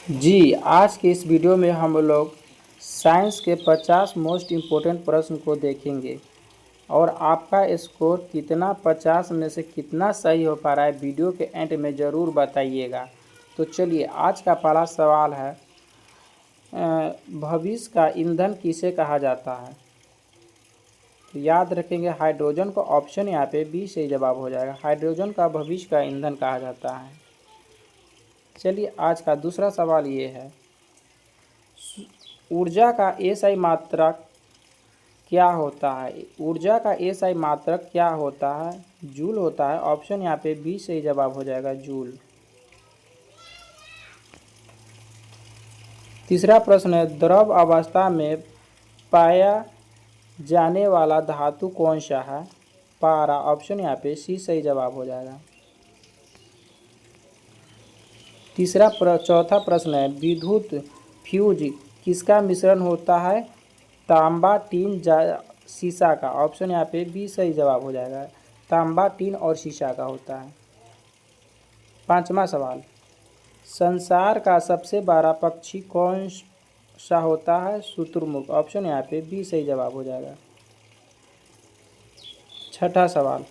जी, आज के इस वीडियो में हम लोग साइंस के 50 मोस्ट इम्पोर्टेंट प्रश्न को देखेंगे और आपका स्कोर कितना 50 में से कितना सही हो पा रहा है वीडियो के एंड में ज़रूर बताइएगा। तो चलिए, आज का पहला सवाल है, भविष्य का ईंधन किसे कहा जाता है? तो याद रखेंगे हाइड्रोजन को। ऑप्शन यहाँ पे बी सही जवाब हो जाएगा। हाइड्रोजन का भविष्य का ईंधन कहा जाता है। चलिए, आज का दूसरा सवाल ये है, ऊर्जा का एसआई मात्रक क्या होता है? ऊर्जा का एसआई मात्रक क्या होता है? जूल होता है। ऑप्शन यहाँ पे बी सही जवाब हो जाएगा, जूल। तीसरा प्रश्न है, द्रव अवस्था में पाया जाने वाला धातु कौन सा है? पारा। ऑप्शन यहाँ पे सी सही जवाब हो जाएगा। चौथा प्रश्न है, विद्युत फ्यूज किसका मिश्रण होता है? तांबा, टीन, शीशा का। ऑप्शन यहाँ पे बी सही जवाब हो जाएगा। तांबा, टीन और शीशा का होता है। पांचवा सवाल, संसार का सबसे बड़ा पक्षी कौन सा होता है? शुतुरमुर्ग। ऑप्शन यहाँ पे बी सही जवाब हो जाएगा। छठा सवाल,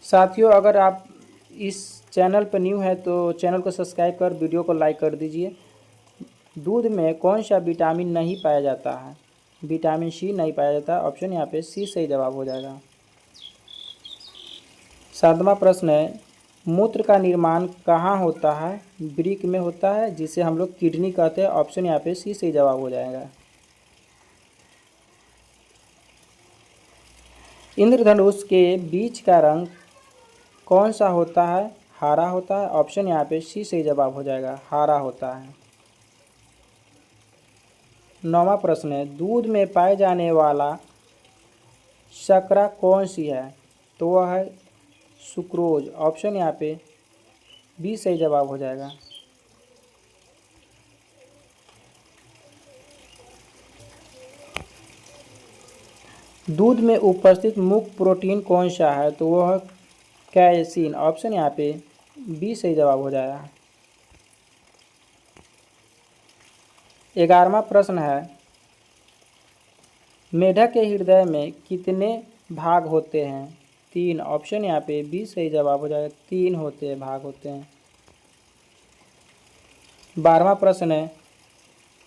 साथियों अगर आप इस चैनल पर न्यू है तो चैनल को सब्सक्राइब कर वीडियो को लाइक कर दीजिए। दूध में कौन सा विटामिन नहीं पाया जाता है? विटामिन सी नहीं पाया जाता। ऑप्शन यहाँ पे सी सही जवाब हो जाएगा। सातवां प्रश्न है, मूत्र का निर्माण कहाँ होता है? वृक्क में होता है, जिसे हम लोग किडनी कहते हैं। ऑप्शन यहाँ पे सी सही जवाब हो जाएगा। इंद्रधनुष के बीच का रंग कौन सा होता है? हरा होता है। ऑप्शन यहाँ पे सी सही जवाब हो जाएगा, हरा होता है। नौवां प्रश्न है, दूध में पाए जाने वाला शर्करा कौन सी है? तो वह है सुक्रोज। ऑप्शन यहाँ पे बी सही जवाब हो जाएगा। दूध में उपस्थित मुख्य प्रोटीन कौन सा है? तो वह कैसीन। ऑप्शन यहाँ पे बी सही जवाब हो जाएगा। 11वां प्रश्न है, मेढक के हृदय में कितने भाग होते हैं? 3। ऑप्शन यहाँ पे बी सही जवाब हो जाएगा, 3 भाग होते हैं। 12वां प्रश्न है,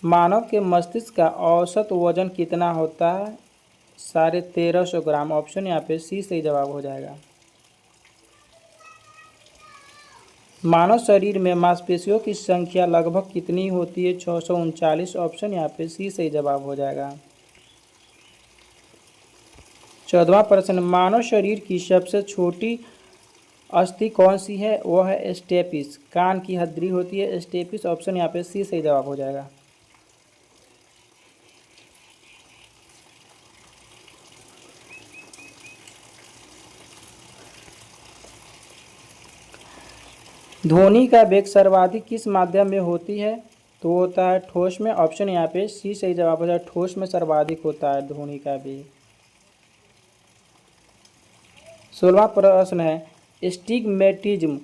मानव के मस्तिष्क का औसत वजन कितना होता है? 1350 ग्राम। ऑप्शन यहाँ पे सी सही जवाब हो जाएगा। मानव शरीर में मांसपेशियों की संख्या लगभग कितनी होती है? 639। ऑप्शन यहाँ पे सी सही जवाब हो जाएगा। 14वां प्रश्न, मानव शरीर की सबसे छोटी अस्थि कौन सी है? वह है स्टेपिस। कान की हड्डी होती है स्टेपिस। ऑप्शन यहाँ पे सी सही जवाब हो जाएगा। ध्वनि का वेग सर्वाधिक किस माध्यम में होती है? तो होता है ठोस में। ऑप्शन यहाँ पे सी सही जवाब हो जाएगा, ठोस में सर्वाधिक होता है ध्वनि का वेग। 16वां प्रश्न है, स्टिग्मेटिज्म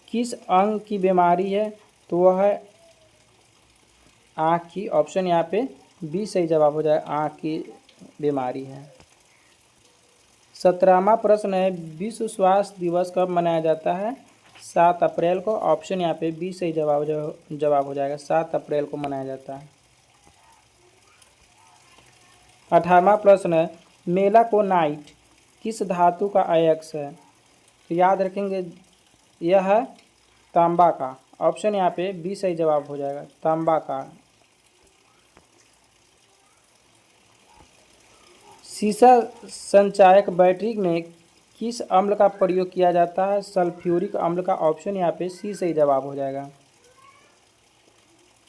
किस अंग की बीमारी है? तो वह है आँख की। ऑप्शन यहाँ पे बी सही जवाब हो जाएगा, आँख की बीमारी है। 17वां प्रश्न है, विश्व स्वास्थ्य दिवस कब मनाया जाता है? 7 अप्रैल को। ऑप्शन यहाँ पे बी सही जवाब हो जाएगा, 7 अप्रैल को मनाया जाता है। 18वां प्रश्न है, मेलाकोनाइट किस धातु का अयस्क है? तो याद रखेंगे यह है तांबा का। ऑप्शन यहाँ पे बी सही जवाब हो जाएगा, तांबा का। शीशा संचायक बैटरी में किस अम्ल का प्रयोग किया जाता है? सल्फ्यूरिक अम्ल का। ऑप्शन यहाँ पे सी सही जवाब हो जाएगा।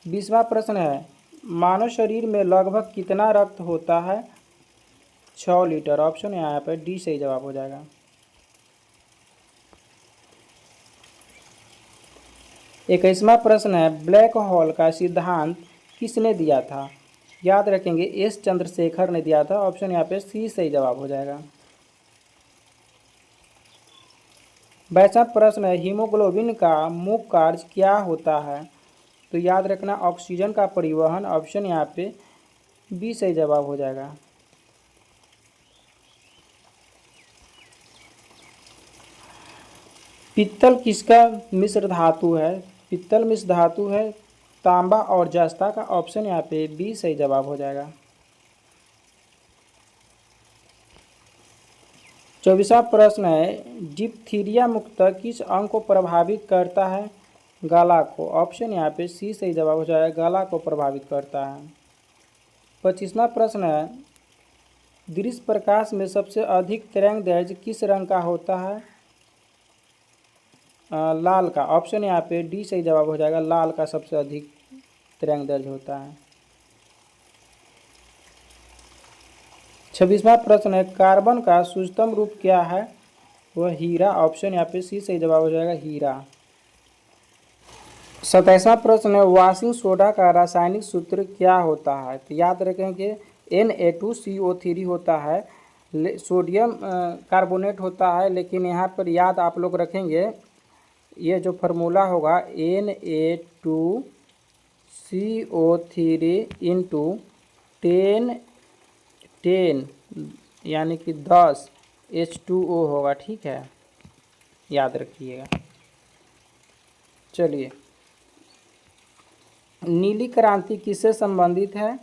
20वां प्रश्न है, मानव शरीर में लगभग कितना रक्त होता है? 6 लीटर। ऑप्शन यहाँ पे डी सही जवाब हो जाएगा। 21वां प्रश्न है, ब्लैक होल का सिद्धांत किसने दिया था? याद रखेंगे एस चंद्रशेखर ने दिया था। ऑप्शन यहाँ पे सी सही जवाब हो जाएगा। वैसा प्रश्न है, हीमोग्लोबिन का मुख्य कार्य क्या होता है? तो याद रखना ऑक्सीजन का परिवहन। ऑप्शन यहाँ पे बी सही जवाब हो जाएगा। पित्तल किसका मिश्र धातु है? पित्तल मिश्र धातु है तांबा और जस्ता का। ऑप्शन यहाँ पे बी सही जवाब हो जाएगा। 24वां प्रश्न है, डिप्थीरिया मुख्यतः किस अंग को प्रभावित करता है? गला को। ऑप्शन यहाँ पे सी सही जवाब हो जाएगा, गला को प्रभावित करता है। 25वां प्रश्न है, दृश्य प्रकाश में सबसे अधिक तरंगदैर्घ्य किस रंग का होता है? लाल का। ऑप्शन यहाँ पे डी सही जवाब हो जाएगा, लाल का सबसे अधिक तरंगदैर्घ्य होता है। 26वां प्रश्न है, कार्बन का शुद्धतम रूप क्या है? वह हीरा। ऑप्शन यहाँ पे सी सही जवाब हो जाएगा, हीरा। 27वां प्रश्न है, वॉशिंग सोडा का रासायनिक सूत्र क्या होता है? तो याद रखेंगे Na2CO3 होता है, सोडियम कार्बोनेट होता है, लेकिन यहाँ पर याद आप लोग रखेंगे ये जो फार्मूला होगा Na2CO3 इंटू 10 यानी कि 10 H2O होगा। ठीक है, याद रखिएगा। चलिए, नीली क्रांति किससे संबंधित है?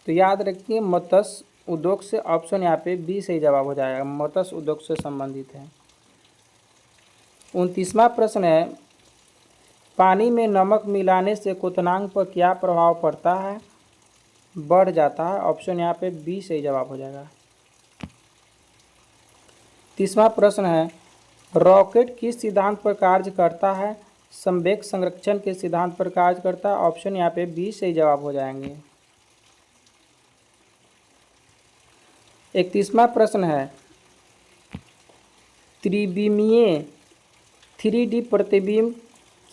तो याद रखिए मत्स्य उद्योग से। ऑप्शन यहाँ पे बी सही जवाब हो जाएगा, मत्स्य उद्योग से संबंधित है। 29वां प्रश्न है, पानी में नमक मिलाने से क्वथनांक पर क्या प्रभाव पड़ता है? बढ़ जाता है। ऑप्शन यहाँ पे बी सही जवाब हो जाएगा। 30वां प्रश्न है, रॉकेट किस सिद्धांत पर कार्य करता है? संवेग संरक्षण के सिद्धांत पर कार्य करता है। ऑप्शन यहाँ पे बी सही जवाब हो जाएंगे। 31वां प्रश्न है, त्रिविमीय 3D प्रतिबिंब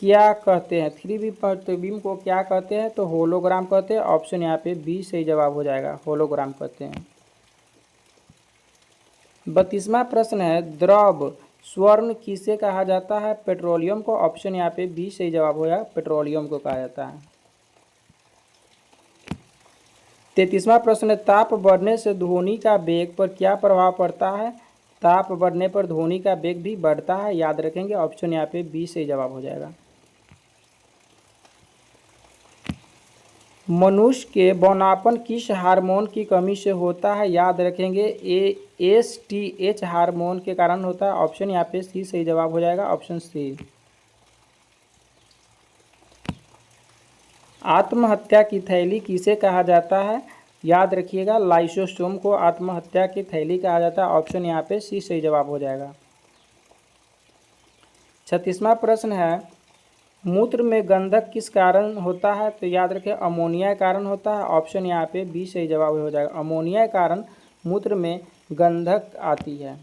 क्या कहते हैं? 3D प्रतिबिंब को क्या कहते हैं? तो होलोग्राम कहते हैं। ऑप्शन यहाँ पे बी सही जवाब हो जाएगा, होलोग्राम कहते हैं। 32वां प्रश्न है, द्रव स्वर्ण किसे कहा जाता है? पेट्रोलियम को। ऑप्शन यहाँ पे बी सही जवाब हो जाएगा, पेट्रोलियम को कहा जाता है। 33वां प्रश्न है, ताप बढ़ने से ध्वनि का वेग पर क्या प्रभाव पड़ता है? ताप बढ़ने पर ध्वनि का वेग भी बढ़ता है, याद रखेंगे। ऑप्शन यहाँ पे बी सही जवाब हो जाएगा। मनुष्य के बौनापन किस हार्मोन की कमी से होता है? याद रखेंगे ASTH हार्मोन के कारण होता है। ऑप्शन यहाँ पे सी सही जवाब हो जाएगा, ऑप्शन सी। आत्महत्या की थैली किसे कहा जाता है? याद रखिएगा लाइसोसोम को आत्महत्या की थैली कहा जाता है। ऑप्शन यहाँ पे सी सही जवाब हो जाएगा। 36वां प्रश्न है, मूत्र में गंधक किस कारण होता है? तो याद रखें अमोनिया के कारण होता है। ऑप्शन यहाँ पे बी सही जवाब हो जाएगा, अमोनिया के कारण मूत्र में गंधक आती है।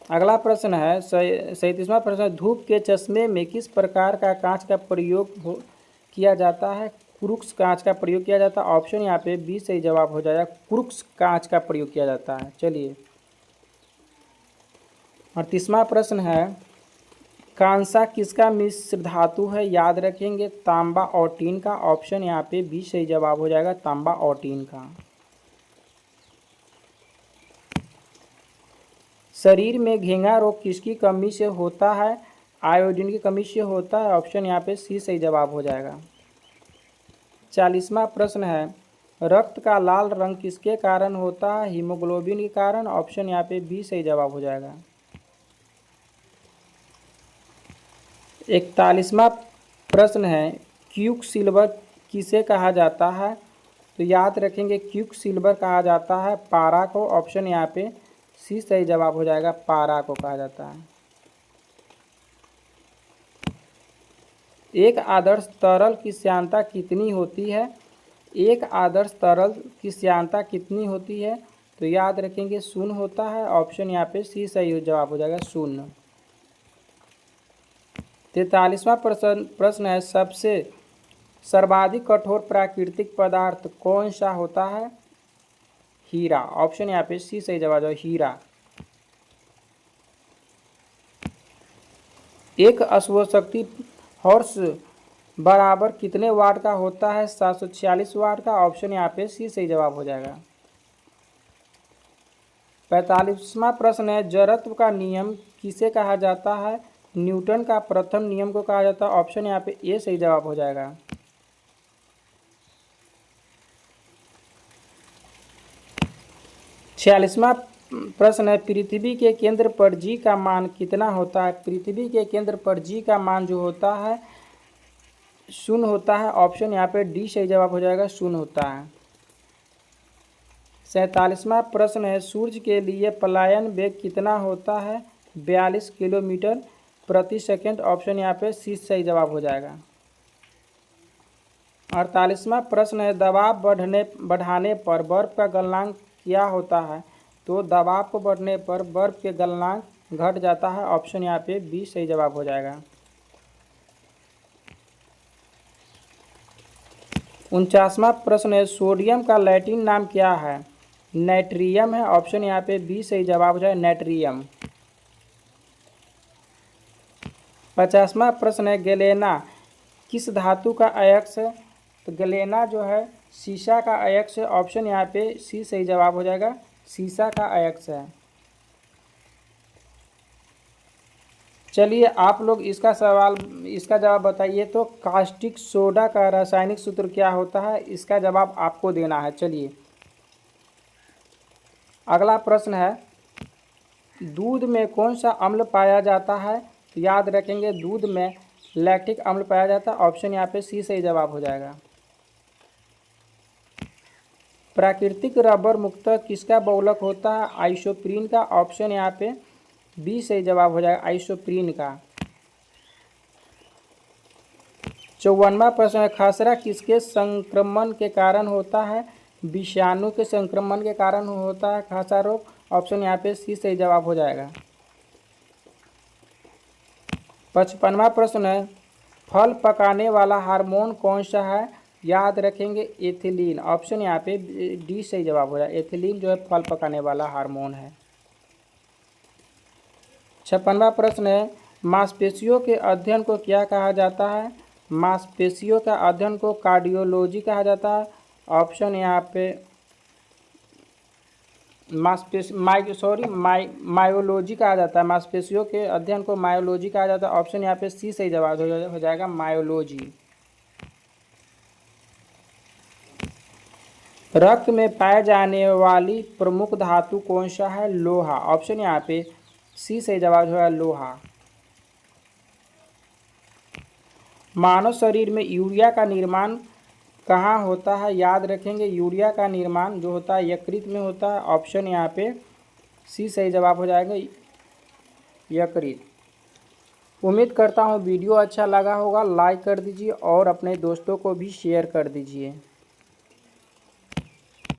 अगला प्रश्न है 37वां प्रश्न, धूप के चश्मे में किस प्रकार का कांच का प्रयोग किया जाता है? क्रूक्स कांच का प्रयोग किया जाता है। ऑप्शन यहाँ पे बी सही जवाब हो जाएगा, क्रूक्स कांच का प्रयोग किया जाता है। चलिए, 38वां प्रश्न है, कांसा किसका मिश्र धातु है? याद रखेंगे तांबा और टीन का। ऑप्शन यहाँ पे बी सही जवाब हो जाएगा, तांबा और टीन का। शरीर में घेंघा रोग किसकी कमी से होता है? आयोडीन की कमी से होता है। ऑप्शन यहाँ पे सी सही जवाब हो जाएगा। 40वां प्रश्न है, रक्त का लाल रंग किसके कारण होता है? हीमोग्लोबिन के कारण। ऑप्शन यहाँ पे बी सही जवाब हो जाएगा। 41वां प्रश्न है, क्यूक सिल्वर किसे कहा जाता है? तो याद रखेंगे क्यूक सिल्वर कहा जाता है पारा को। ऑप्शन यहाँ पे सी सही जवाब हो जाएगा, पारा को कहा जाता है। एक आदर्श तरल की श्यानता कितनी होती है? एक आदर्श तरल की श्यानता कितनी होती है? तो याद रखेंगे शून्य होता है। ऑप्शन यहाँ पे सी सही जवाब हो जाएगा, शून्य। 43वां प्रश्न है, सबसे सर्वाधिक कठोर प्राकृतिक पदार्थ कौन सा होता है? हीरा। ऑप्शन यहाँ पे सी सही जवाब है, हीरा। एक अश्वशक्ति हॉर्स बराबर कितने वाट का होता है? 746 वाट का। ऑप्शन यहाँ पे सी सही जवाब हो जाएगा। 45वां प्रश्न है, जड़त्व का नियम किसे कहा जाता है? न्यूटन का प्रथम नियम को कहा जाता है। ऑप्शन यहाँ पे ए सही जवाब हो जाएगा। 46वां प्रश्न है, पृथ्वी के केंद्र पर जी का मान कितना होता है? पृथ्वी के केंद्र पर जी का मान जो होता है 0 होता है। ऑप्शन यहाँ पे डी सही जवाब हो जाएगा, 0 होता है। 47वां प्रश्न है, सूर्य के लिए पलायन वेग कितना होता है? 42 किलोमीटर प्रति सेकंड। ऑप्शन यहाँ पे सी सही जवाब हो जाएगा। 48वां प्रश्न है, दबाव बढ़ाने पर बर्फ का गलनांक क्या होता है? तो दबाव को बढ़ने पर बर्फ के गलनांक घट जाता है। ऑप्शन यहाँ पे बी सही जवाब हो जाएगा। 49वां प्रश्न है, सोडियम का लैटिन नाम क्या है? नाइट्रियम है। ऑप्शन यहाँ पे बी सही जवाब हो जाए, नाइट्रियम। 50वां प्रश्न है, गैलेना किस धातु का अयस्क है? तो गैलेना जो है सीसा का अयस्क है। ऑप्शन यहाँ पे सी सही जवाब हो जाएगा, सीसा का अयस्क है। चलिए आप लोग इसका जवाब बताइए। तो कास्टिक सोडा का रासायनिक सूत्र क्या होता है? इसका जवाब आपको देना है। चलिए अगला प्रश्न है, दूध में कौन सा अम्ल पाया जाता है? तो याद रखेंगे दूध में लैक्टिक अम्ल पाया जाता है। ऑप्शन यहाँ पे सी सही जवाब हो जाएगा। प्राकृतिक रबर मुक्तः किसका बहुलक होता है? आइसोप्रीन का। ऑप्शन यहाँ पे बी सही जवाब हो जाएगा, आइसोप्रीन का। 54वां प्रश्न है, खसरा किसके संक्रमण के कारण होता है? विषाणु के संक्रमण के कारण होता है खसरा रोग। ऑप्शन यहाँ पे सी सही जवाब हो जाएगा। 55वां प्रश्न है, फल पकाने वाला हार्मोन कौन सा है? याद रखेंगे एथिलीन। ऑप्शन यहाँ पे डी सही जवाब हो जाएगा, एथिलीन जो है फल पकाने वाला हार्मोन है। 56वां प्रश्न है, मांसपेशियों के अध्ययन को क्या कहा जाता है? मांसपेशियों का अध्ययन को कार्डियोलॉजी कहा जाता है। ऑप्शन यहाँ पे मायोलॉजी कहा जाता है। मांसपेशियों के अध्ययन को मायोलॉजी कहा जाता है। ऑप्शन यहाँ पे सी सही जवाब हो जाएगा, मायोलॉजी। रक्त में पाए जाने वाली प्रमुख धातु कौन सा है? लोहा। ऑप्शन यहाँ पे सी सही जवाब हो जाएगा, लोहा। मानव शरीर में यूरिया का निर्माण कहाँ होता है? याद रखेंगे यूरिया का निर्माण जो होता है यकृत में होता है। ऑप्शन यहाँ पे सी सही जवाब हो जाएगा, यकृत। उम्मीद करता हूँ वीडियो अच्छा लगा होगा। लाइक कर दीजिए और अपने दोस्तों को भी शेयर कर दीजिए।